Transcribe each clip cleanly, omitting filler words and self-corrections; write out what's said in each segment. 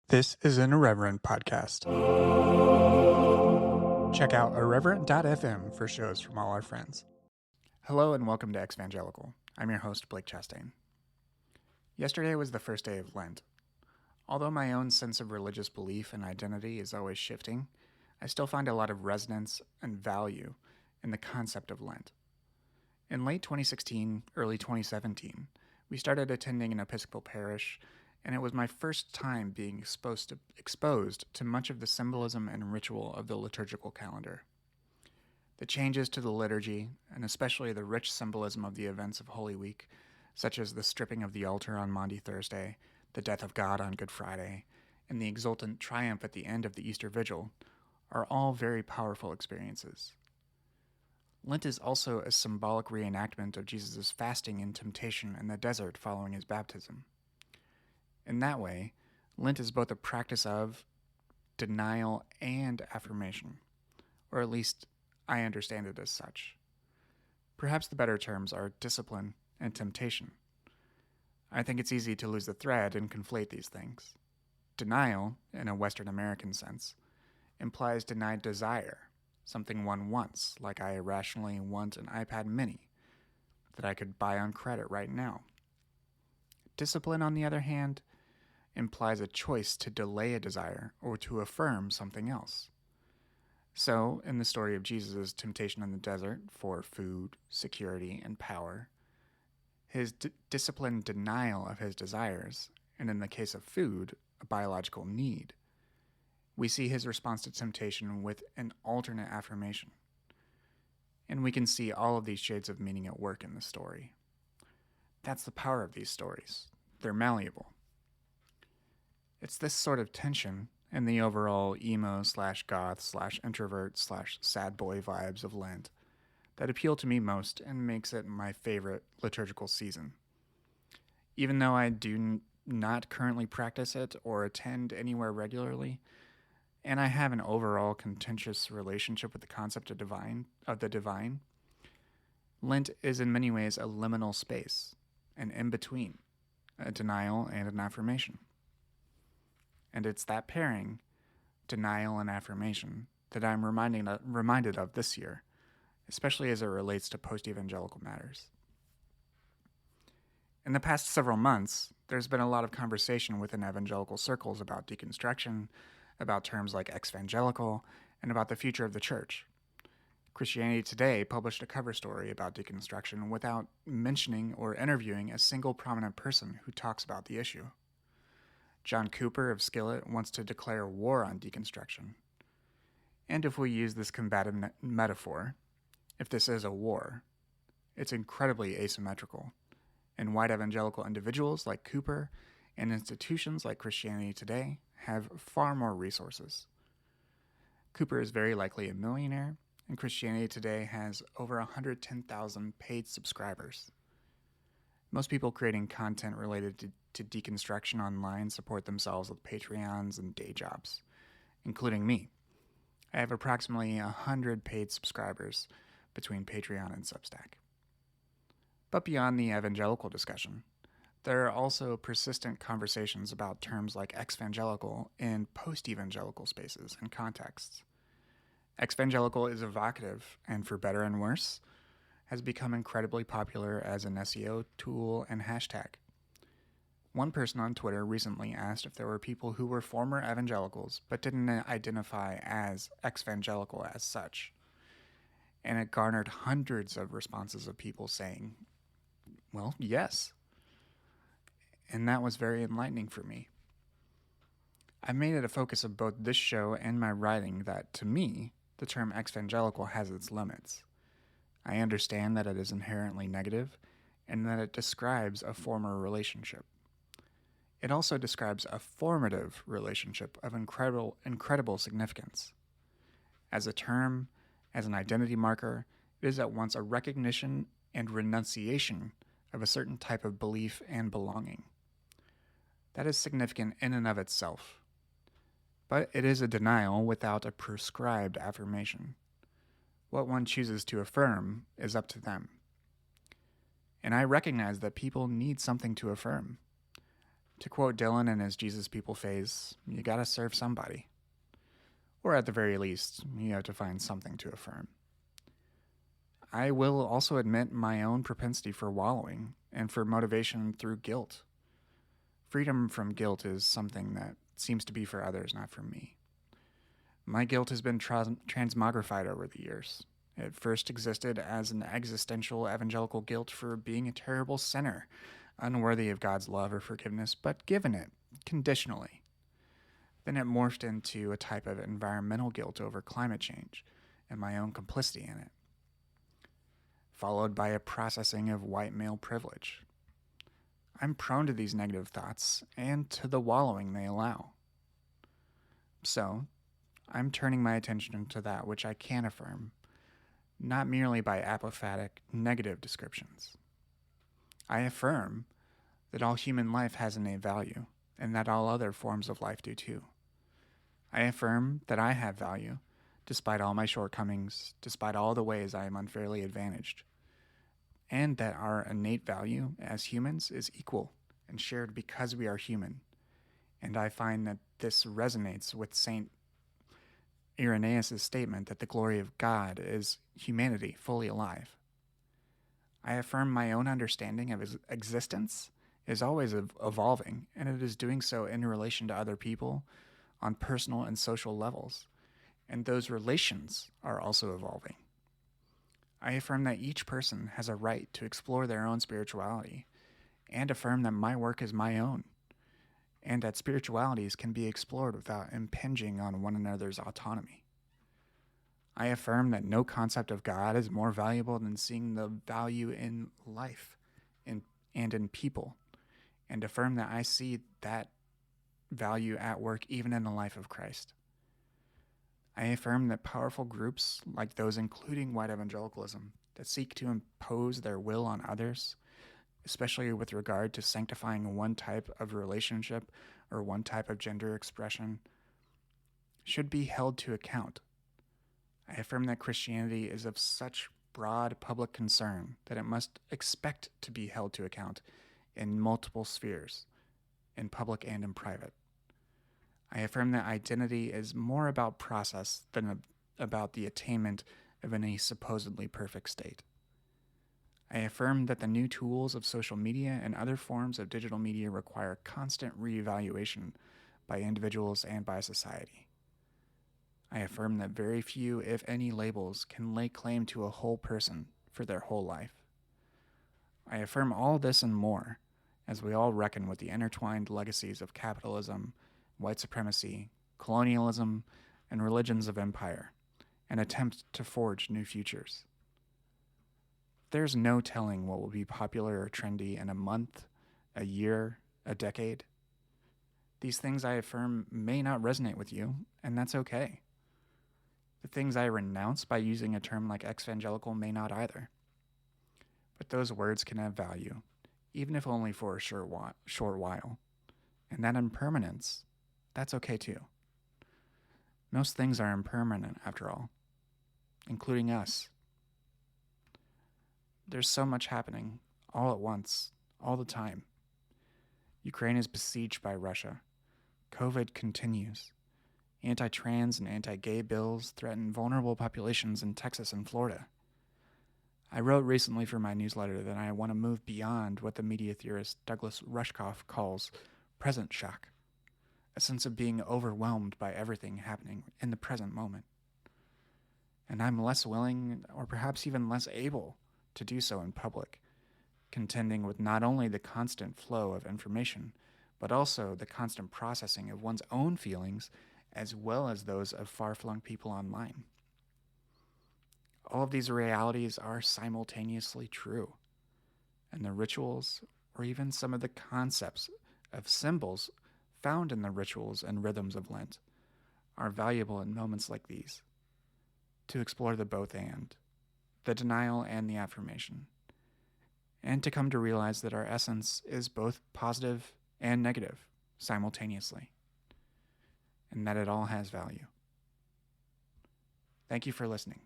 This is an Irreverent podcast. Check out irreverent.fm for shows from all our friends. Hello and welcome to Exvangelical. I'm your host, Blake Chastain. Yesterday was the first day of Lent. Although my own sense of religious belief and identity is always shifting, I still find a lot of resonance and value in the concept of Lent. In late 2016, early 2017, we started attending an Episcopal parish, and it was my first time being exposed to much of the symbolism and ritual of the liturgical calendar. The changes to the liturgy, and especially the rich symbolism of the events of Holy Week, such as the stripping of the altar on Maundy Thursday, the death of God on Good Friday, and the exultant triumph at the end of the Easter Vigil, are all very powerful experiences. Lent is also a symbolic reenactment of Jesus' fasting and temptation in the desert following his baptism. In that way, Lent is both a practice of denial and affirmation, or at least I understand it as such. Perhaps the better terms are discipline and temptation. I think it's easy to lose the thread and conflate these things. Denial, in a Western American sense, implies denied desire, something one wants, like I irrationally want an iPad mini that I could buy on credit right now. Discipline, on the other hand, implies a choice to delay a desire or to affirm something else. So, in the story of Jesus' temptation in the desert for food, security, and power, his disciplined denial of his desires, and in the case of food, a biological need, we see his response to temptation with an alternate affirmation. And we can see all of these shades of meaning at work in the story. That's the power of these stories. They're malleable. It's this sort of tension and the overall emo/goth/introvert/sad boy vibes of Lent that appeal to me most and makes it my favorite liturgical season. Even though I do not currently practice it or attend anywhere regularly, and I have an overall contentious relationship with the concept of the divine, Lent is in many ways a liminal space, an in-between, a denial and an affirmation. And it's that pairing, denial and affirmation, that I'm reminded of this year, especially as it relates to post-evangelical matters. In the past several months, there's been a lot of conversation within evangelical circles about deconstruction, about terms like exvangelical, and about the future of the church. Christianity Today published a cover story about deconstruction without mentioning or interviewing a single prominent person who talks about the issue. John Cooper of Skillet wants to declare war on deconstruction. And if we use this combative metaphor, if this is a war, it's incredibly asymmetrical, and white evangelical individuals like Cooper and institutions like Christianity Today have far more resources. Cooper is very likely a millionaire, and Christianity Today has over 110,000 paid subscribers. Most people creating content related to deconstruction online support themselves with Patreons and day jobs, including me. I have approximately 100 paid subscribers between Patreon and Substack. But beyond the evangelical discussion, there are also persistent conversations about terms like exvangelical in post-evangelical spaces and contexts. Exvangelical is evocative, and for better and worse, has become incredibly popular as an SEO tool and hashtag. One person on Twitter recently asked if there were people who were former evangelicals but didn't identify as exvangelical as such. And it garnered hundreds of responses of people saying, well, yes. And that was very enlightening for me. I've made it a focus of both this show and my writing that, to me, the term exvangelical has its limits. I understand that it is inherently negative and that it describes a former relationship. It also describes a formative relationship of incredible significance. As a term, as an identity marker, it is at once a recognition and renunciation of a certain type of belief and belonging. That is significant in and of itself. But it is a denial without a prescribed affirmation. What one chooses to affirm is up to them. And I recognize that people need something to affirm. To quote Dylan in his Jesus People phase, you gotta serve somebody. Or at the very least, you have to find something to affirm. I will also admit my own propensity for wallowing and for motivation through guilt. Freedom from guilt is something that seems to be for others, not for me. My guilt has been transmogrified over the years. It first existed as an existential evangelical guilt for being a terrible sinner, unworthy of God's love or forgiveness, but given it conditionally. Then it morphed into a type of environmental guilt over climate change and my own complicity in it, followed by a processing of white male privilege. I'm prone to these negative thoughts and to the wallowing they allow. So, I'm turning my attention to that which I can affirm, not merely by apophatic, negative descriptions. I affirm that all human life has innate value, and that all other forms of life do too. I affirm that I have value, despite all my shortcomings, despite all the ways I am unfairly advantaged, and that our innate value as humans is equal and shared because we are human. And I find that this resonates with St. Irenaeus' statement that the glory of God is humanity fully alive. I affirm my own understanding of existence is always evolving, and it is doing so in relation to other people on personal and social levels, and those relations are also evolving. I affirm that each person has a right to explore their own spirituality, and affirm that my work is my own, and that spiritualities can be explored without impinging on one another's autonomy. I affirm that no concept of God is more valuable than seeing the value in life and in people, and affirm that I see that value at work even in the life of Christ. I affirm that powerful groups, like those including white evangelicalism, that seek to impose their will on others, especially with regard to sanctifying one type of relationship or one type of gender expression, should be held to account. I affirm that Christianity is of such broad public concern that it must expect to be held to account in multiple spheres, in public and in private. I affirm that identity is more about process than about the attainment of any supposedly perfect state. I affirm that the new tools of social media and other forms of digital media require constant reevaluation by individuals and by society. I affirm that very few, if any, labels can lay claim to a whole person for their whole life. I affirm all this and more as we all reckon with the intertwined legacies of capitalism, white supremacy, colonialism, and religions of empire, and attempt to forge new futures. There's no telling what will be popular or trendy in a month, a year, a decade. These things I affirm may not resonate with you, and that's okay. The things I renounce by using a term like exvangelical may not either. But those words can have value, even if only for a short while. And that impermanence, that's okay too. Most things are impermanent, after all, including us. There's so much happening, all at once, all the time. Ukraine is besieged by Russia. COVID continues. Anti-trans and anti-gay bills threaten vulnerable populations in Texas and Florida. I wrote recently for my newsletter that I want to move beyond what the media theorist Douglas Rushkoff calls present shock, a sense of being overwhelmed by everything happening in the present moment. And I'm less willing, or perhaps even less able, to do so in public, contending with not only the constant flow of information, but also the constant processing of one's own feelings as well as those of far-flung people online. All of these realities are simultaneously true, and the rituals, or even some of the concepts of symbols found in the rituals and rhythms of Lent, are valuable in moments like these, to explore the both and, the denial and the affirmation, and to come to realize that our essence is both positive and negative simultaneously, and that it all has value. Thank you for listening.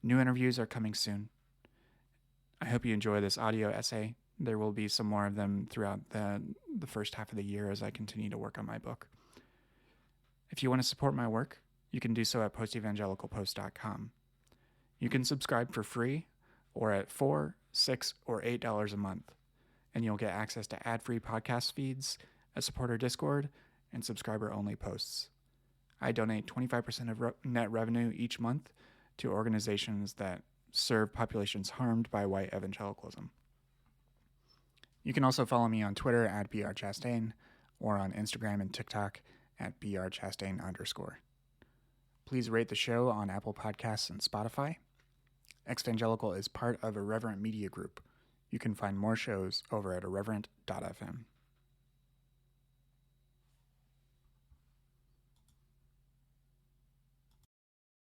New interviews are coming soon. I hope you enjoy this audio essay, There will be some more of them throughout the first half of the year as I continue to work on my book. If you want to support my work, you can do so at postevangelicalpost.com. You can subscribe for free or at $4, $6, or $8 a month, and you'll get access to ad-free podcast feeds, a supporter Discord, and subscriber-only posts. I donate 25% of net revenue each month to organizations that serve populations harmed by white evangelicalism. You can also follow me on Twitter at brchastain or on Instagram and TikTok at brchastain_. Please rate the show on Apple Podcasts and Spotify. Exvangelical is part of Irreverent Media Group. You can find more shows over at irreverent.fm.